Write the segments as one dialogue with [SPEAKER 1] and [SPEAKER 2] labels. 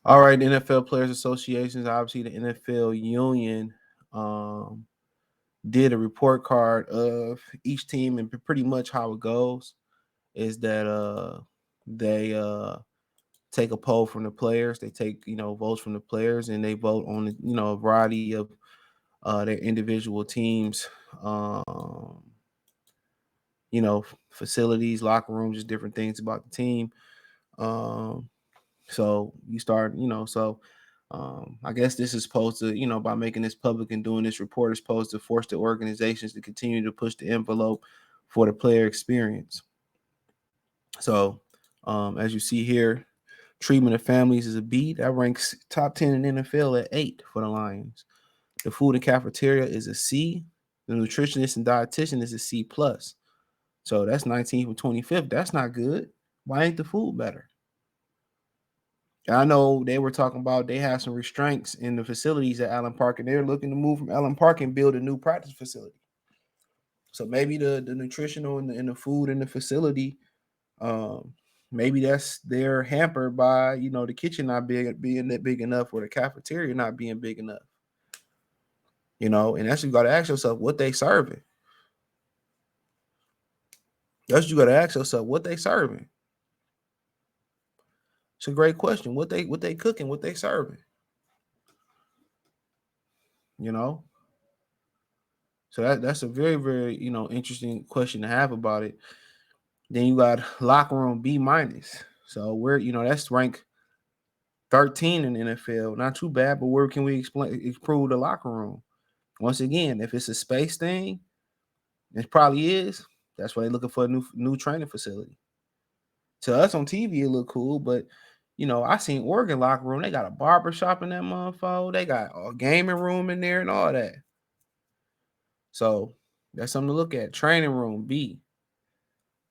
[SPEAKER 1] All right, the NFL Players Associations, obviously the NFL Union, did a report card of each team, and pretty much how it goes is that they take a poll from the players. They take votes from the players, and they vote on a variety of their individual teams, facilities, locker rooms, just different things about the team. So you start, I guess this is supposed to, by making this public and doing this report, is supposed to force the organizations to continue to push the envelope for the player experience. So, as you see here, treatment of families is a B. That ranks top 10 in NFL at 8 for the Lions. The food and cafeteria is a C. The nutritionist and dietitian is a C plus. So that's 19th and 25th. That's not good. Why ain't the food better? I know they were talking about they have some restraints in the facilities at Allen Park, and they're looking to move from Allen Park and build a new practice facility. So maybe the nutritional and the food in the facility, maybe they're hampered by the kitchen not being that big enough, or the cafeteria not being big enough. And that's you got to ask yourself what they serving. That's you got to ask yourself what they serving. It's a great question. What they cooking, what they serving. So that's a very, very interesting question to have about it. Then you got locker room B minus. So we're that's ranked 13 in the NFL. Not too bad, but where can we improve the locker room? Once again, if it's a space thing, it probably is. That's why they're looking for a new training facility. To us on TV, it look cool, but I seen Oregon locker room. They got a barber shop in that motherfucker. They got a gaming room in there and all that. So that's something to look at. Training room B.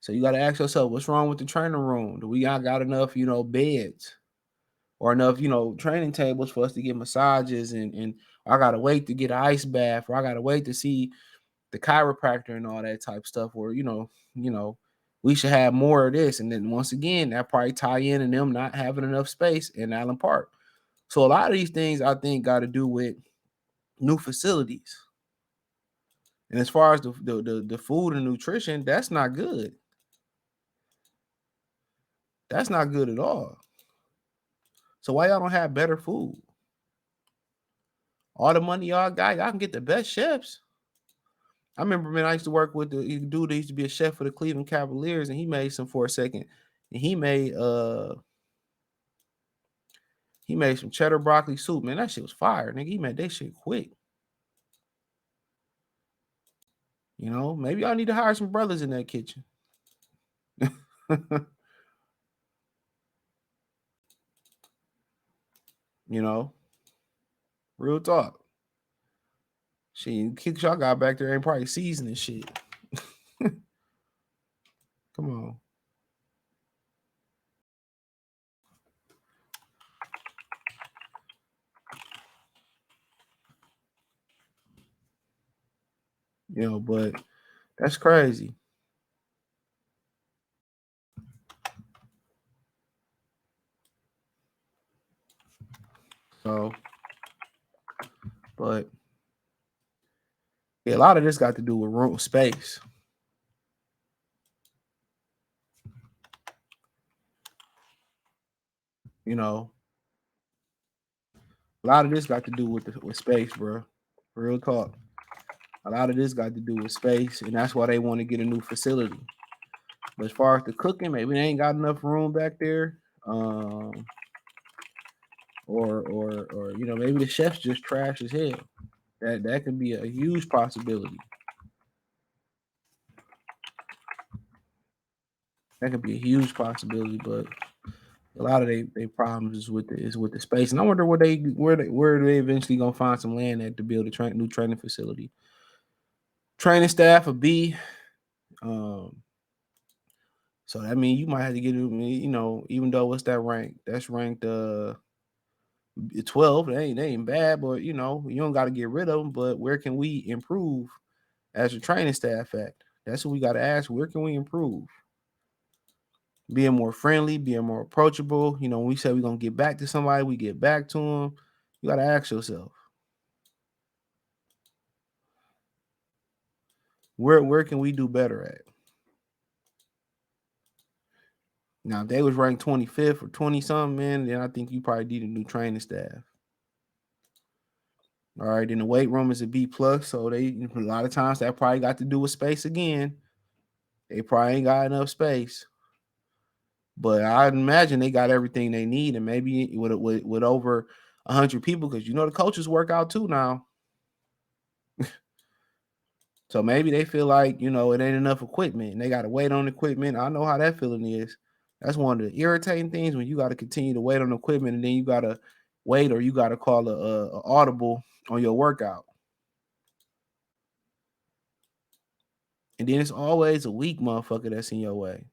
[SPEAKER 1] So you got to ask yourself, what's wrong with the training room? Do we got enough, beds or enough, training tables for us to get massages and I got to wait to get an ice bath, or I got to wait to see the chiropractor and all that type of stuff, or, we should have more of this. And then once again, that probably tie in and them not having enough space in Allen Park. So a lot of these things I think got to do with new facilities. And as far as the food and nutrition, that's not good. That's not good at all. So why y'all don't have better food? All the money y'all got, y'all can get the best chefs. I remember, man, I used to work with the dude that used to be a chef for the Cleveland Cavaliers, and he made some for a second. And he made some cheddar broccoli soup. Man, that shit was fire. Nigga, he made that shit quick. Maybe y'all need to hire some brothers in that kitchen. Real talk. Shit, kicks y'all got back there ain't probably seasoning shit. Come on. But that's crazy. So, but yeah, a lot of this got to do with room space. A lot of this got to do with space, bro. Real talk. A lot of this got to do with space, and that's why they want to get a new facility. But as far as the cooking, maybe they ain't got enough room back there. Or maybe the chef's just trash as hell. That could be a huge possibility. That could be a huge possibility, but a lot of their problems is with the space. And I wonder where they eventually gonna find some land at to build a new training facility. Training staff a B. So that means you might have to get, even though what's that rank? That's ranked 12. They ain't bad, but you don't got to get rid of them. But where can we improve as a training staff at? That's what we got to ask. Where can we improve? Being more friendly, being more approachable. You know, when we say we're going to get back to somebody, we get back to them. You got to ask yourself, where can we do better at? Now, if they was ranked 25th or 20 something, man, then I think you probably need a new training staff. All right, then the weight room is a B plus, so they a lot of times that probably got to do with space again. They probably ain't got enough space, but I imagine they got everything they need, and maybe with over 100 people, because the coaches work out too now. So maybe they feel like it ain't enough equipment, and they got to wait on equipment. I know how that feeling is. That's one of the irritating things when you got to continue to wait on equipment, and then you got to wait, or you got to call a audible on your workout. And then it's always a weak motherfucker that's in your way.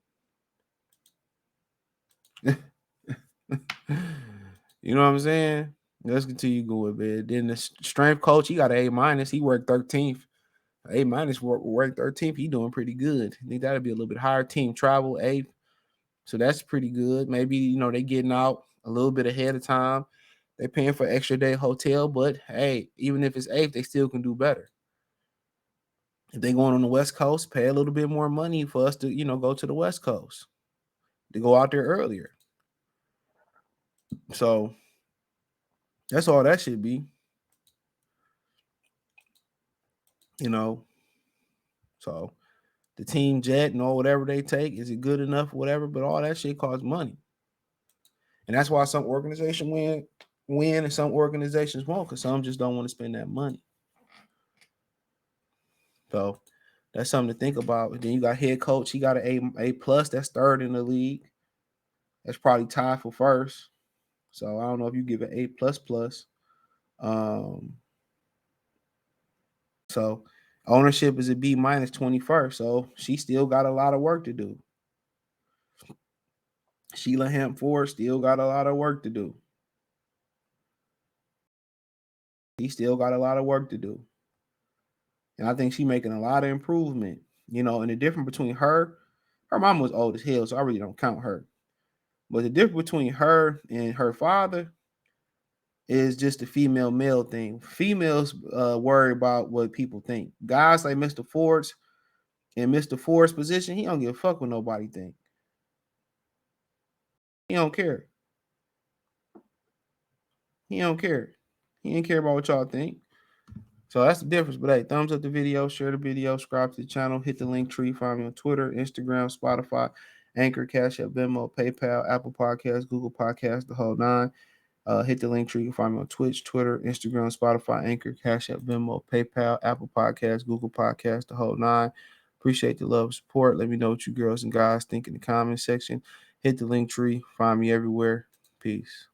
[SPEAKER 1] You know what I'm saying? Let's continue going, man. Then the strength coach, he got an A minus. He worked 13th. A minus worked 13th. He doing pretty good. I think that'll be a little bit higher. Team travel, 8th. So that's pretty good. Maybe, they getting out a little bit ahead of time. They paying for extra day hotel, but hey, even if it's 8th, they still can do better. If they going on the West Coast, pay a little bit more money for us to, go to the West Coast, to go out there earlier. So that's all that should be. So the team jet and all whatever they take, is it good enough, whatever? But all that shit costs money. And that's why some organizations win and some organizations won't, because some just don't want to spend that money. So that's something to think about. And then you got head coach, he got an A plus, that's 3rd in the league. That's probably tied for 1st. So I don't know if you give an A plus plus. So ownership is a B minus 21st. So she still got a lot of work to do. Sheila Hamp Ford still got a lot of work to do. He still got a lot of work to do. And I think she's making a lot of improvement. And the difference between her mom was old as hell, so I really don't count her. But the difference between her and her father is just the female male thing. Females worry about what people think. Guys like Mr. Ford's, in Mr. Ford's position, he don't give a fuck what nobody think. He don't care. He don't care. He ain't care about what y'all think. So that's the difference. But hey, thumbs up the video, share the video, subscribe to the channel, hit the link tree, find me on Twitter, Instagram, Spotify, Anchor, Cash App, Venmo, PayPal, Apple Podcasts, Google Podcasts, the whole 9. Hit the link tree. You can find me on Twitch, Twitter, Instagram, Spotify, Anchor, Cash App, Venmo, PayPal, Apple Podcasts, Google Podcasts, the whole 9. Appreciate the love and support. Let me know what you girls and guys think in the comment section. Hit the link tree. Find me everywhere. Peace.